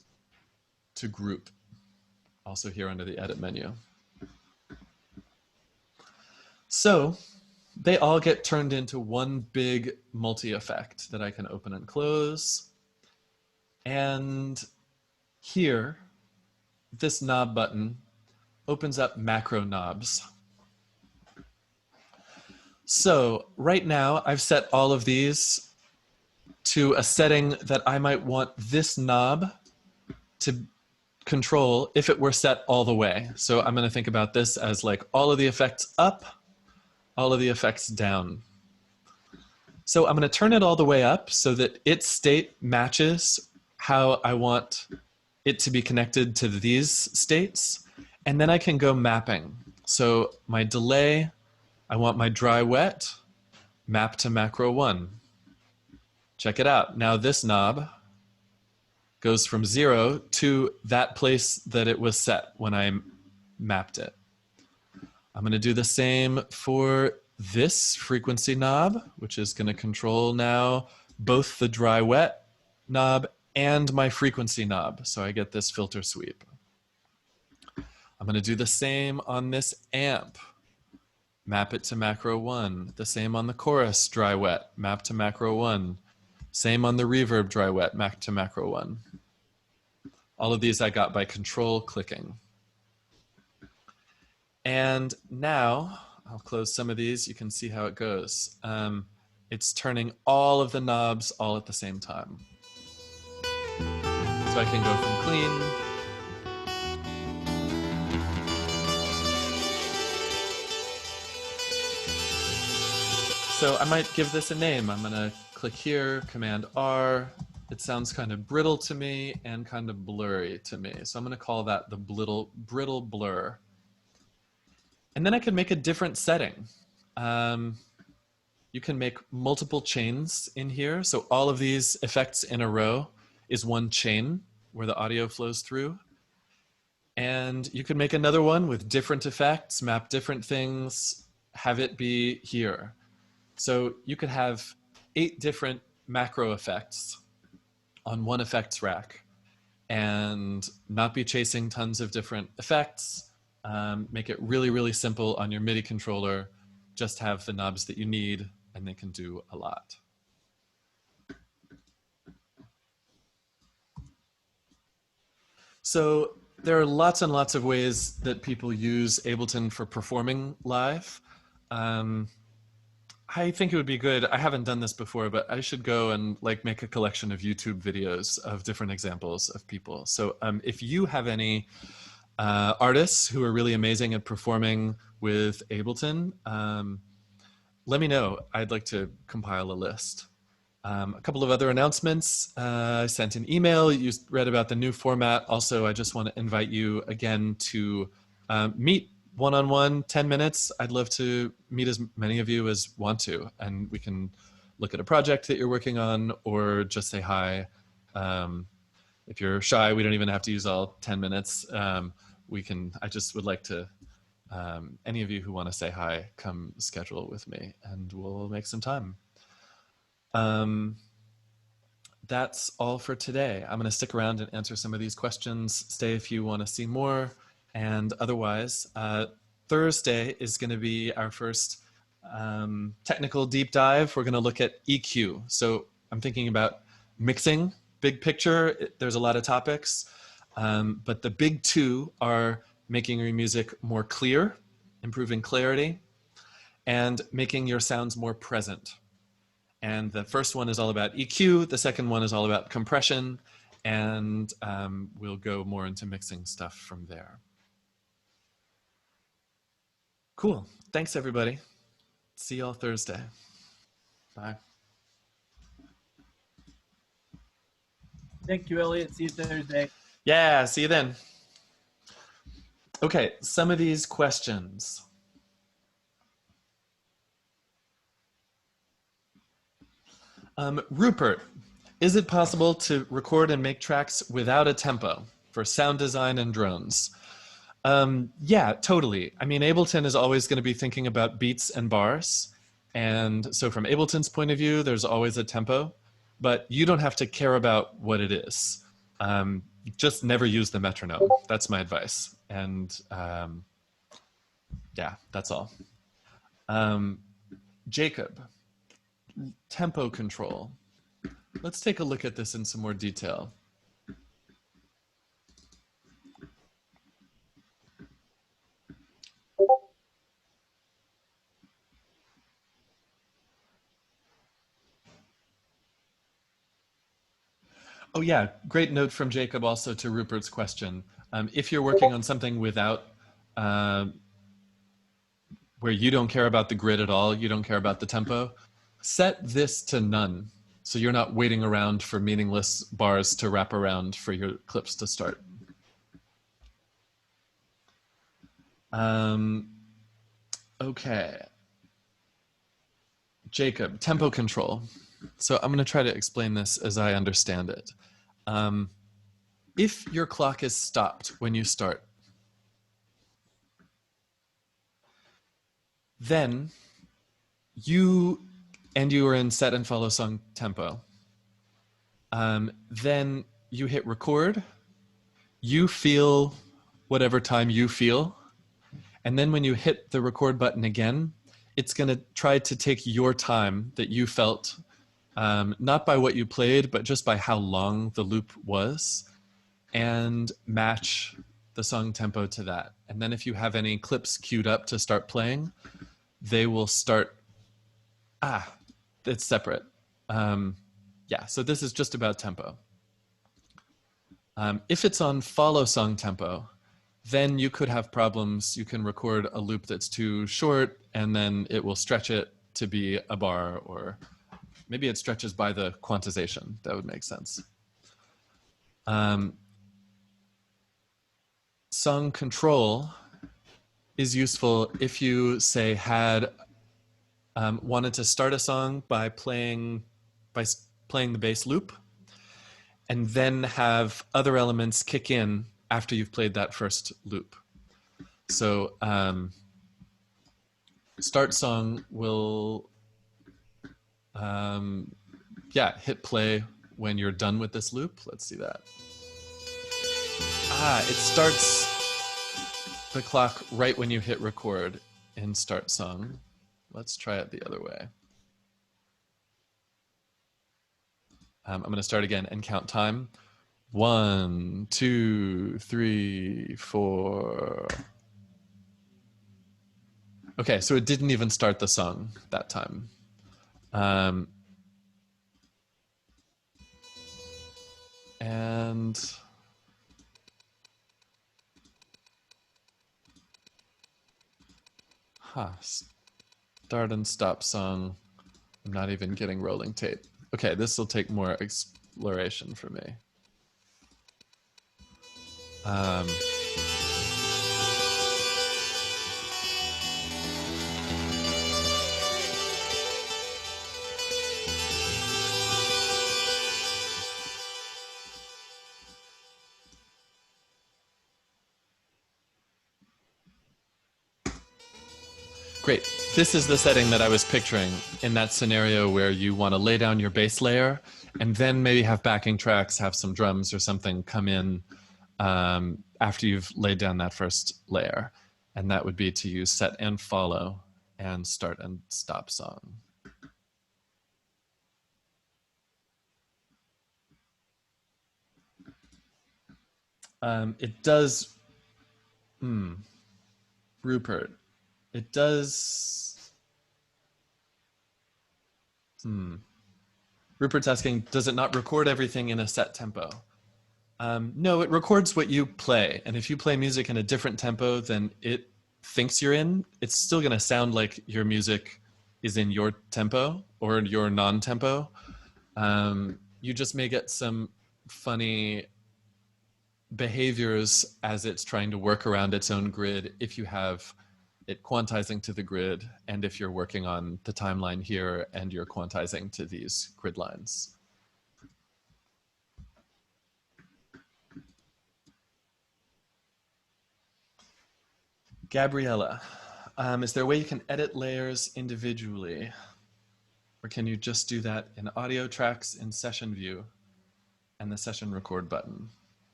to group, also here under the edit menu. So they all get turned into one big multi-effect that I can open and close. And here, this knob button opens up macro knobs. So right now I've set all of these to a setting that I might want this knob to control if it were set all the way. So I'm going to think about this as like all of the effects up, all of the effects down. So I'm going to turn it all the way up so that its state matches how I want it to be connected to these states, and then I can go mapping. So my delay, I want my dry wet, map to macro 1. Check it out. Now this knob goes from 0 to that place that it was set when I mapped it. I'm going to do the same for this frequency knob, which is going to control now both the dry wet knob and my frequency knob. So I get this filter sweep. I'm going to do the same on this amp. Map it to macro 1. The same on the chorus dry wet, map to macro 1. Same on the reverb dry wet, map to macro 1. All of these I got by control clicking. And now I'll close some of these. You can see how it goes. It's turning all of the knobs all at the same time. So I can go from clean So I might give this a name. I'm gonna click here, Command R. It sounds kind of brittle to me and kind of blurry to me. So I'm gonna call that the brittle blur. And then I can make a different setting. You can make multiple chains in here. So all of these effects in a row is one chain where the audio flows through. And you can make another one with different effects, map different things, have it be here. So you could have 8 different macro effects on one effects rack and not be chasing tons of different effects. Make it really, really simple on your MIDI controller. Just have the knobs that you need and they can do a lot. So there are lots and lots of ways that people use Ableton for performing live. I think it would be good. I haven't done this before, but I should go and make a collection of YouTube videos of different examples of people. So if you have any artists who are really amazing at performing with Ableton, let me know. I'd like to compile a list. A couple of other announcements. I sent an email. You read about the new format. Also, I just want to invite you again to meet one-on-one, 10 minutes. I'd love to meet as many of you as want to, and we can look at a project that you're working on or just say hi. If you're shy, we don't even have to use all 10 minutes. I just would like to, any of you who want to say hi, come schedule with me and we'll make some time. That's all for today. I'm going to stick around and answer some of these questions. Stay if you want to see more. And otherwise, Thursday is going to be our first technical deep dive. We're going to look at EQ. So I'm thinking about mixing, big picture. There's a lot of topics, but the big 2 are making your music more clear, improving clarity, and making your sounds more present. And the first one is all about EQ. The second one is all about compression. And we'll go more into mixing stuff from there. Cool. Thanks, everybody. See y'all Thursday. Bye. Thank you, Elliot. See you Thursday. Yeah, see you then. Okay, some of these questions. Rupert, is it possible to record and make tracks without a tempo for sound design and drones? Yeah, totally. I mean, Ableton is always going to be thinking about beats and bars. And so from Ableton's point of view, there's always a tempo, but you don't have to care about what it is. Just never use the metronome. That's my advice. And yeah, that's all. Jacob, tempo control. Let's take a look at this in some more detail. Oh yeah, great note from Jacob also to Rupert's question. If you're working on something without, where you don't care about the grid at all, you don't care about the tempo, set this to none. So you're not waiting around for meaningless bars to wrap around for your clips to start. Okay. Jacob, tempo control. So I'm going to try to explain this as I understand it. If your clock is stopped when you start, Then you are in set and follow song tempo. Then you hit record. You feel whatever time you feel. And then when you hit the record button again, it's going to try to take your time that you felt, not by what you played, but just by how long the loop was, and match the song tempo to that. And then if you have any clips queued up to start playing, they will start, it's separate. Yeah, so this is just about tempo. If it's on follow song tempo, then you could have problems. You can record a loop that's too short and then it will stretch it to be a bar, or maybe it stretches by the quantization. That would make sense. Song control is useful if you, say, had wanted to start a song by playing the bass loop, and then have other elements kick in after you've played that first loop. So start song will, hit play when you're done with this loop. Let's see that. It starts the clock right when you hit record in start song. Let's try it the other way. I'm going to start again and count time. 1, 2, 3, 4. Okay, so it didn't even start the song that time. And start and stop song. I'm not even getting rolling tape. Okay, this will take more exploration for me. Great. This is the setting that I was picturing in that scenario where you want to lay down your bass layer and then maybe have backing tracks, have some drums or something come in after you've laid down that first layer. And that would be to use set and follow and start and stop song. It does, Rupert, it does, Rupert's asking, does it not record everything in a set tempo? No, it records what you play. And if you play music in a different tempo than it thinks you're in, it's still going to sound like your music is in your tempo or your non-tempo. You just may get some funny behaviors as it's trying to work around its own grid if you have it quantizing to the grid, and if you're working on the timeline here and you're quantizing to these grid lines. Gabriella, is there a way you can edit layers individually? Or can you just do that in audio tracks in session view and the session record button?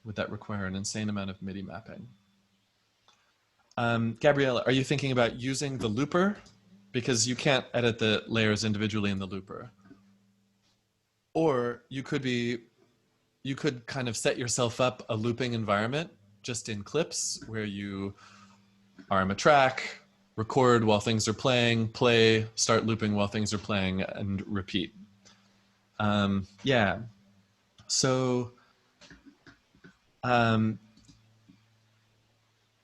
Would that require an insane amount of MIDI mapping? Gabriella, are you thinking about using the looper? Because you can't edit the layers individually in the looper. Or you could kind of set yourself up a looping environment just in clips where you arm a track, record while things are playing, play, start looping while things are playing, and repeat. Yeah. So,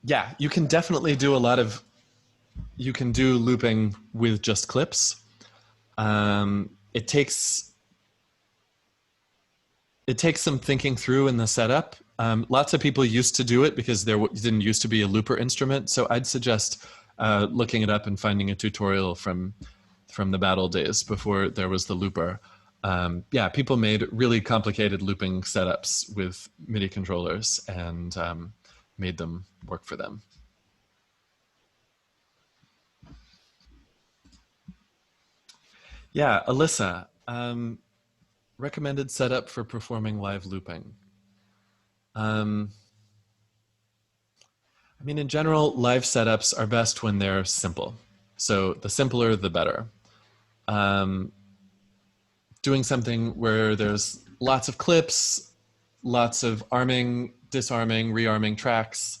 yeah, you can definitely do you can do looping with just clips. It takes some thinking through in the setup. Lots of people used to do it because there didn't used to be a looper instrument. So I'd suggest looking it up and finding a tutorial from the battle days before there was the looper. Yeah, people made really complicated looping setups with MIDI controllers and made them work for them. Yeah, Alyssa, recommended setup for performing live looping. Um, I mean, in general, live setups are best when they're simple. So the simpler, the better. Um, Doing something where there's lots of clips, lots of arming, disarming, rearming tracks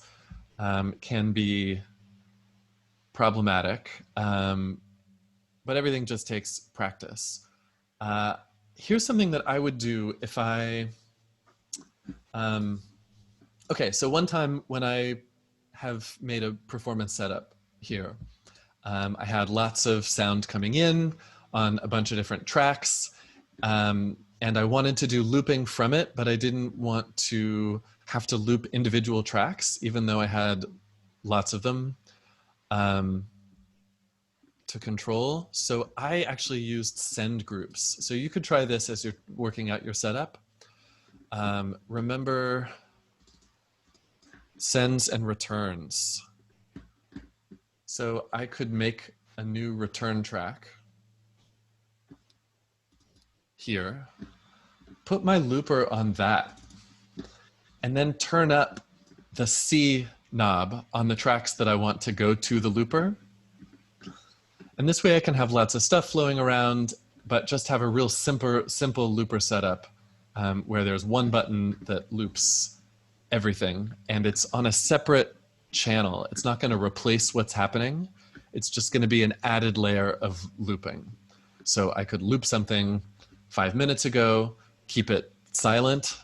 can be problematic, but everything just takes practice. Uh, Here's something that I would do if I. Um, okay, so one time when I have made a performance setup here, I had lots of sound coming in on a bunch of different tracks, and I wanted to do looping from it, but I didn't want to have to loop individual tracks, even though I had lots of them to control. So I actually used send groups. So you could try this as you're working out your setup. Remember sends and returns. So I could make a new return track here, put my looper on that, and then turn up the C knob on the tracks that I want to go to the looper. And this way I can have lots of stuff flowing around, but just have a real simple looper setup where there's one button that loops everything, and it's on a separate channel. It's not going to replace what's happening. It's just going to be an added layer of looping. So I could loop something 5 minutes ago, keep it silent,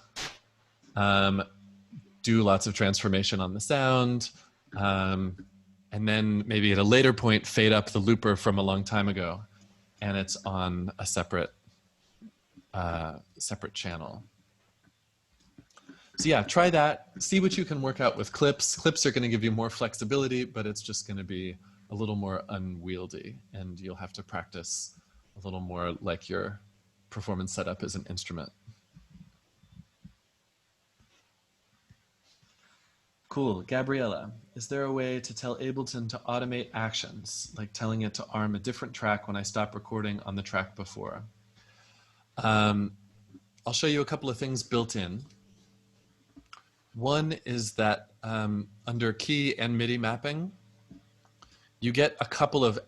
do lots of transformation on the sound, and then maybe at a later point fade up the looper from a long time ago, and it's on a separate channel. So yeah, try that. See what you can work out with clips. Clips are going to give you more flexibility, but it's just going to be a little more unwieldy, and you'll have to practice a little more like your performance setup as an instrument. Cool. Gabriella, is there a way to tell Ableton to automate actions, like telling it to arm a different track when I stop recording on the track before? I'll show you a couple of things built in. One is that under key and MIDI mapping, you get a couple of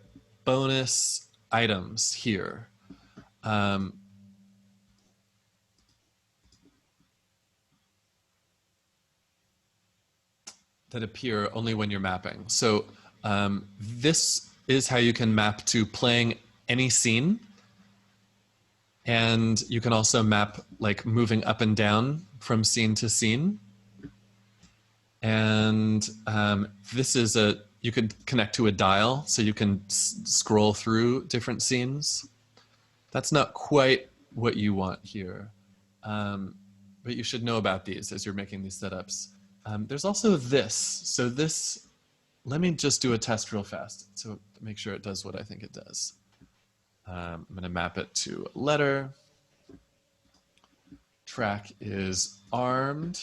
bonus items here. That appear only when you're mapping. So this is how you can map to playing any scene. And you can also map like moving up and down from scene to scene. And this is you could connect to a dial, so you can scroll through different scenes. That's not quite what you want here. But you should know about these as you're making these setups. There's also this. So this, let me just do a test real fast so to make sure it does what I think it does. I'm going to map it to a letter. Track is armed.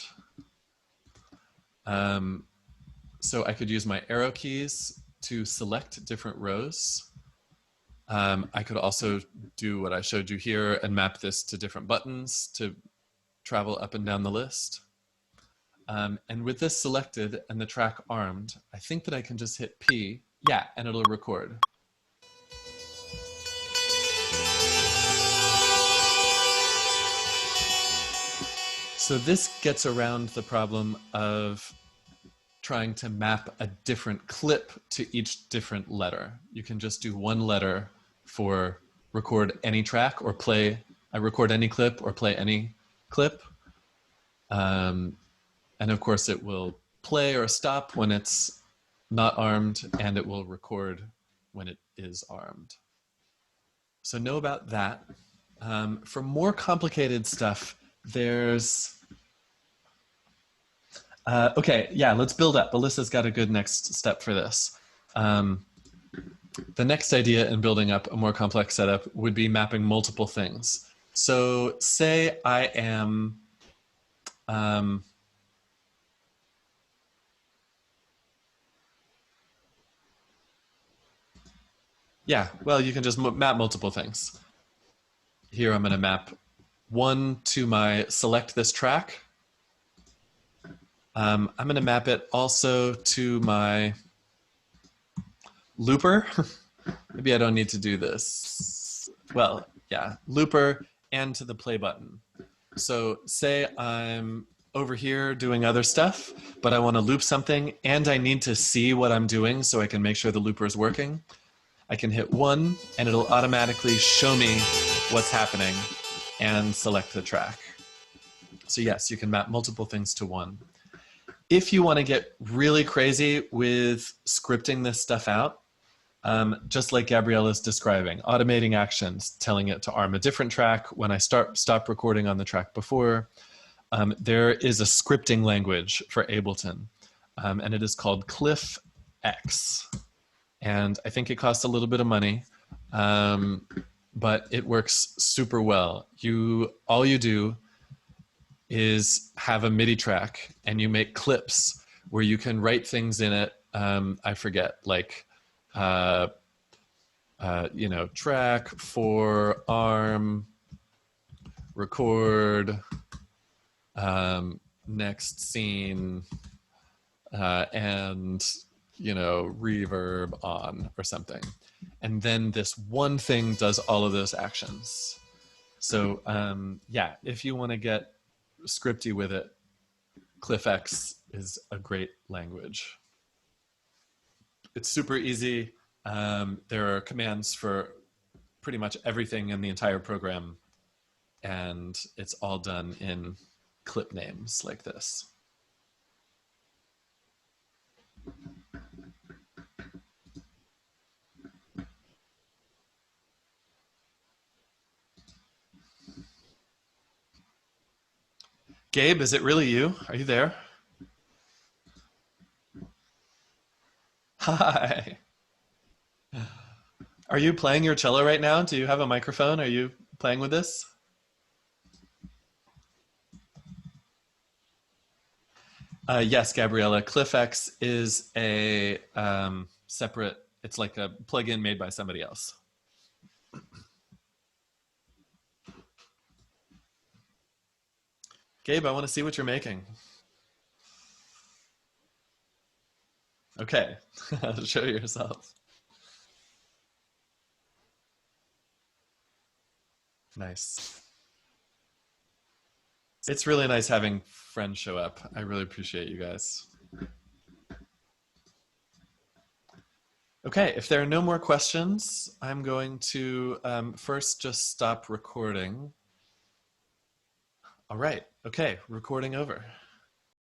So I could use my arrow keys to select different rows. I could also do what I showed you here and map this to different buttons to travel up and down the list. And with this selected and the track armed, I think that I can just hit P, yeah, and it'll record. So this gets around the problem of trying to map a different clip to each different letter. You can just do one letter for record any track or play, record any clip or play any clip. And of course it will play or stop when it's not armed, and it will record when it is armed. So know about that. For more complicated stuff, there's, okay, yeah, let's build up. Alyssa's got a good next step for this. The next idea in building up a more complex setup would be mapping multiple things. So say I am, yeah, well, you can just map multiple things. here I'm going to map 1 to my select this track. I'm going to map it also to my looper. Maybe I don't need to do this. Well, yeah, looper and to the play button. So say I'm over here doing other stuff, but I want to loop something and I need to see what I'm doing so I can make sure the looper is working. I can hit 1 and it'll automatically show me what's happening and select the track. So yes, you can map multiple things to 1. If you want to get really crazy with scripting this stuff out, just like Gabrielle is describing, automating actions, telling it to arm a different track when I stop recording on the track before. There is a scripting language for Ableton, and it is called CliffX. And I think it costs a little bit of money, but it works super well. All you do is have a MIDI track and you make clips where you can write things in it. I forget, like, track for arm, record, next scene, and, reverb on or something. And then this one thing does all of those actions. So yeah, if you want to get scripty with it, CliffX is a great language. It's super easy. There are commands for pretty much everything in the entire program, and it's all done in clip names like this. Gabe, is it really you? Are you there? Hi. Are you playing your cello right now? Do you have a microphone? Are you playing with this? Yes, Gabriella. CliffX is a separate, it's like a plugin made by somebody else. Gabe, I want to see what you're making. Okay, show yourself. Nice. It's really nice having friends show up. I really appreciate you guys. Okay, if there are no more questions, I'm going to first just stop recording. All right, okay, recording over.